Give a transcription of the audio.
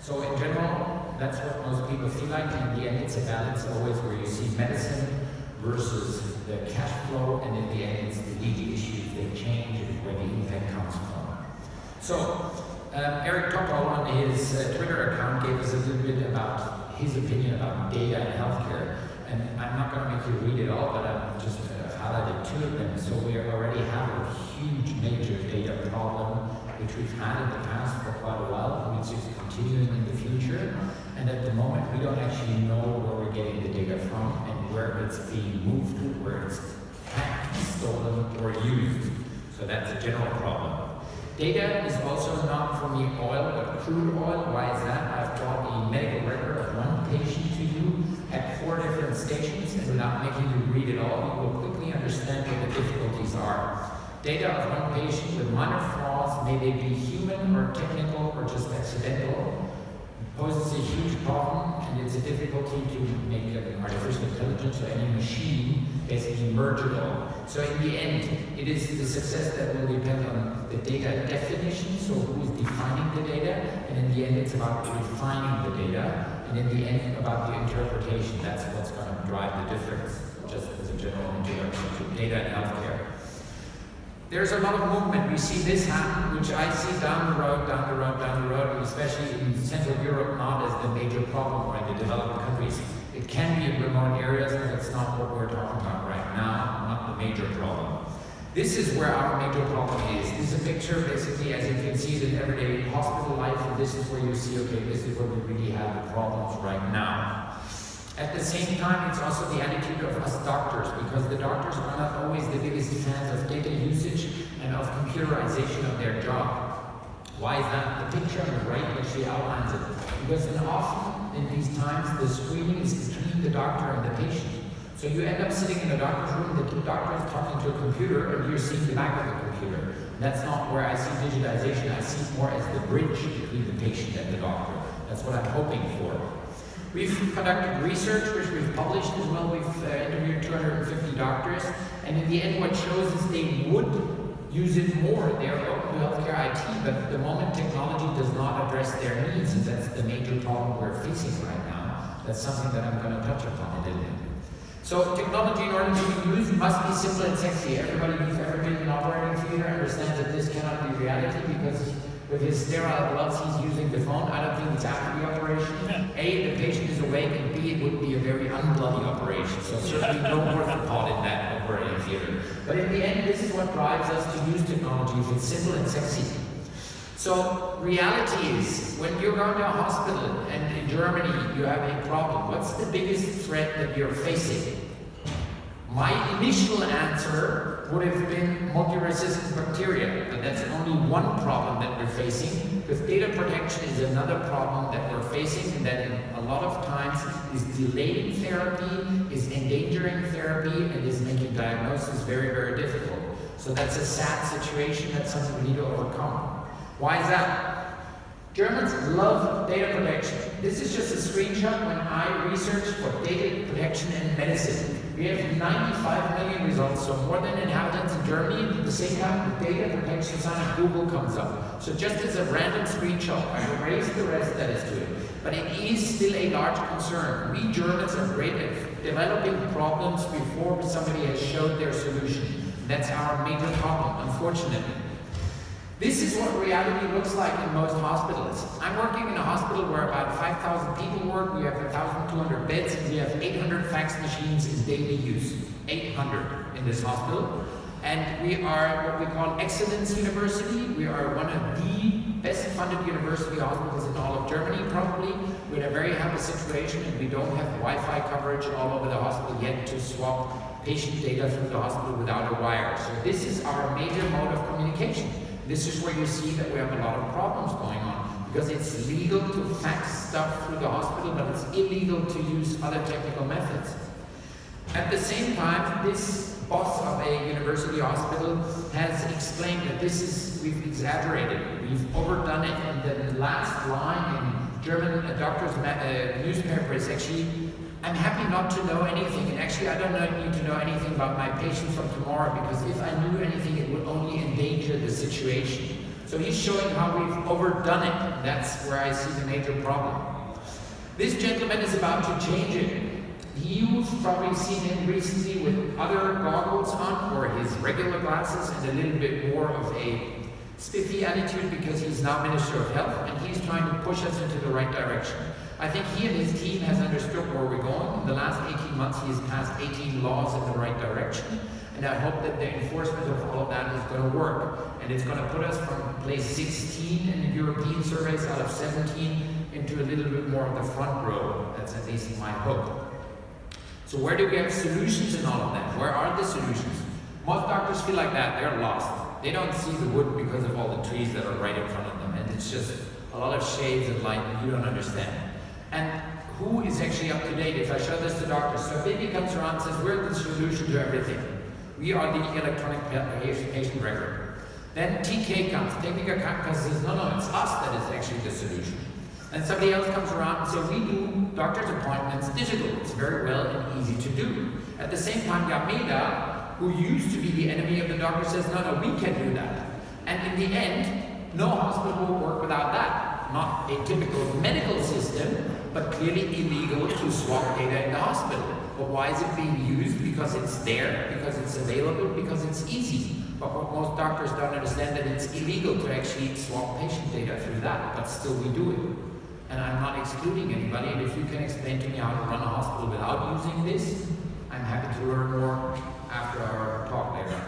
So in general, that's what most people feel like. In the end, it's a balance always where you see medicine versus the cash flow, and in the end, it's the legal issues that change and where the impact comes from. So Eric Topol on his Twitter account gave us a little bit about his opinion about data in healthcare. And I'm not going to make you read it all, but I'm just highlighted two of them. So we already have a huge major data problem, which we've had in the past for quite a while, which is continuing in the future. And at the moment, we don't actually know where we're getting the data from and where it's being moved to, where it's hacked, stolen, or used. So that's a general problem. Data is also not for me oil, but crude oil. Why is that? I've brought a medical record of one patient to you at 4 different stations, and without making you read it all, you will quickly understand what the difficulties are. Data of one patient with minor flaws, may they be human or technical or just accidental, poses a huge problem, and it's a difficulty to make an artificial intelligence or any machine basically merge it all. So in the end, it is the success that will depend on the data definition, so who is defining the data, and in the end it's about refining the data, and in the end about the interpretation. That's what's going to drive the difference, just as a general introduction to data in healthcare. There's a lot of movement. We see this happen, which I see down the road, and especially in Central Europe, not as the major problem or in the developing countries. It can be in remote areas, but that's not what we're talking about right now, not the major problem. This is where our major problem is. This is a picture, basically, as you can see, in everyday hospital life, and this is where you see, okay, this is where we really have the problems right now. At the same time, it's also the attitude of us doctors, because the doctors are not always the biggest fans of data usage and of computerization of their job. Why is that? The picture on the right actually outlines it. Because often in these times, the screening is between the doctor and the patient. So you end up sitting in a doctor's room, the doctor is talking to a computer, and you're seeing the back of the computer. That's not where I see digitization. I see it more as the bridge between the patient and the doctor. That's what I'm hoping for. We've conducted research, which we've published as well. We've interviewed 250 doctors, and in the end what shows is they would use it more. They're open to healthcare IT, but at the moment technology does not address their needs, and that's the major problem we're facing right now. That's something that I'm going to touch upon a little bit. So technology, in order to be used, must be simple and sexy. Everybody who's ever been in an operating theater understands that this cannot be reality, because with his sterile gloves, he's using the phone. I don't think it's after the operation. A, the patient is awake, and B, it would be a very unbloody operation. So certainly no orthopod in that operating theater. But in the end, this is what drives us to use technology, if it's simple and sexy. So reality is, when you're going to a hospital, and in Germany you have a problem, what's the biggest threat that you're facing? My initial answer would have been multi-resistant bacteria, but that's only one problem that we're facing, because data protection is another problem that we're facing, and that in a lot of times is delaying therapy, is endangering therapy, and is making diagnosis very, very difficult. So that's a sad situation. That's something we need to overcome. Why is that? Germans love data protection. This is just a screenshot when I researched for data protection in medicine. We have 95 million results, so more than inhabitants in Germany. At the same time, the data protection sign of Google comes up. So just as a random screenshot, I erase the rest that is to it. But it is still a large concern. We Germans are great at developing problems before somebody has showed their solution. That's our major problem, unfortunately. This is what reality looks like in most hospitals. I'm working in a hospital where about 5,000 people work. We have 1,200 beds, and we have 800 fax machines in daily use. 800 in this hospital. And we are what we call Excellence University. We are one of the best funded university hospitals in all of Germany, probably. We're in a very happy situation, and we don't have Wi-Fi coverage all over the hospital yet to swap patient data through the hospital without a wire. So this is our major mode of communication. This is where you see that we have a lot of problems going on, because it's legal to fax stuff through the hospital, but it's illegal to use other technical methods. At the same time, this boss of a university hospital has explained that we've exaggerated, we've overdone it, and the last line in German doctor's newspaper is actually, I'm happy not to know anything, and actually I don't need to know anything about my patient from tomorrow, because if I knew anything, it would only endanger the situation. So So he's showing how we've overdone it. That's where I see the major problem. This gentleman is about to change it. You've probably seen him recently with other goggles on, or his regular glasses, and a little bit more of a spiffy attitude because he's now Minister of Health and he's trying to push us into the right direction. I think he and his team has understood where we're going. In the last 18 months, he has passed 18 laws in the right direction. And I hope that the enforcement of all of that is going to work. And it's going to put us from place 16 in the European surveys out of 17 into a little bit more of the front row. That's at least my hope. So where do we have solutions in all of that? Where are the solutions? Most doctors feel like that. They're lost. They don't see the wood because of all the trees that are right in front of them. And it's just a lot of shades of light and you don't understand. And who is actually up to date? If I show this to doctors, so baby comes around and says, we're the solution to everything. We are the electronic patient record. Then TK comes, Techniker Krankenkasse says, no, it's us that is actually the solution. And somebody else comes around and says, we do doctor's appointments digital. It's very well and easy to do. At the same time, M.B.A, who used to be the enemy of the doctor, says, no, we can do that. And in the end, no hospital will work without that. Not a typical medical system, but clearly illegal to swap data in the hospital. But why is it being used? Because it's there, because it's available, because it's easy. But what most doctors don't understand, that it's illegal to actually swap patient data through that, but still we do it. And I'm not excluding anybody, and if you can explain to me how to run a hospital without using this, I'm happy to learn more after our talk later.